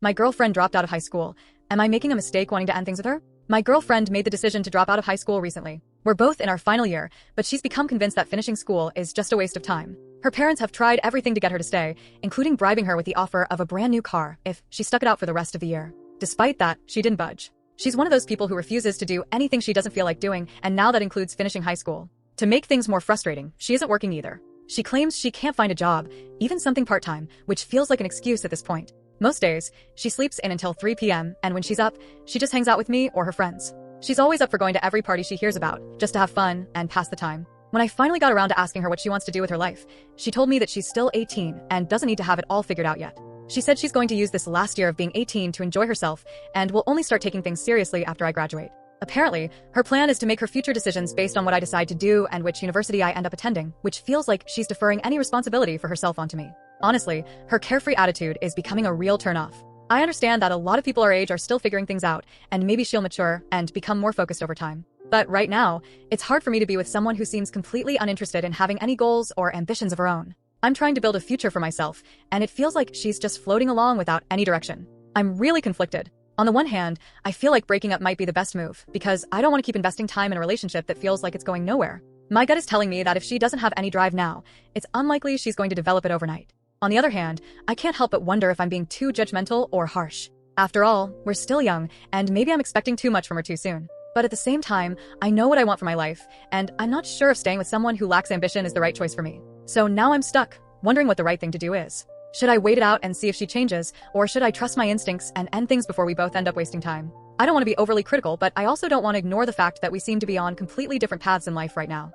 My girlfriend dropped out of high school. Am I making a mistake wanting to end things with her? My girlfriend made the decision to drop out of high school recently. We're both in our final year, but she's become convinced that finishing school is just a waste of time. Her parents have tried everything to get her to stay, including bribing her with the offer of a brand new car if she stuck it out for the rest of the year. Despite that, she didn't budge. She's one of those people who refuses to do anything she doesn't feel like doing, and now that includes finishing high school. To make things more frustrating, she isn't working either. She claims she can't find a job, even something part-time, which feels like an excuse at this point. Most days, she sleeps in until 3 p.m., and when she's up, she just hangs out with me or her friends. She's always up for going to every party she hears about, just to have fun and pass the time. When I finally got around to asking her what she wants to do with her life, she told me that she's still 18 and doesn't need to have it all figured out yet. She said she's going to use this last year of being 18 to enjoy herself and will only start taking things seriously after I graduate. Apparently, her plan is to make her future decisions based on what I decide to do and which university I end up attending, which feels like she's deferring any responsibility for herself onto me. Honestly, her carefree attitude is becoming a real turnoff. I understand that a lot of people our age are still figuring things out, and maybe she'll mature and become more focused over time. But right now, it's hard for me to be with someone who seems completely uninterested in having any goals or ambitions of her own. I'm trying to build a future for myself, and it feels like she's just floating along without any direction. I'm really conflicted. On the one hand, I feel like breaking up might be the best move, because I don't want to keep investing time in a relationship that feels like it's going nowhere. My gut is telling me that if she doesn't have any drive now, it's unlikely she's going to develop it overnight. On the other hand, I can't help but wonder if I'm being too judgmental or harsh. After all, we're still young, and maybe I'm expecting too much from her too soon. But at the same time, I know what I want for my life, and I'm not sure if staying with someone who lacks ambition is the right choice for me. So now I'm stuck, wondering what the right thing to do is. Should I wait it out and see if she changes, or should I trust my instincts and end things before we both end up wasting time? I don't want to be overly critical, but I also don't want to ignore the fact that we seem to be on completely different paths in life right now.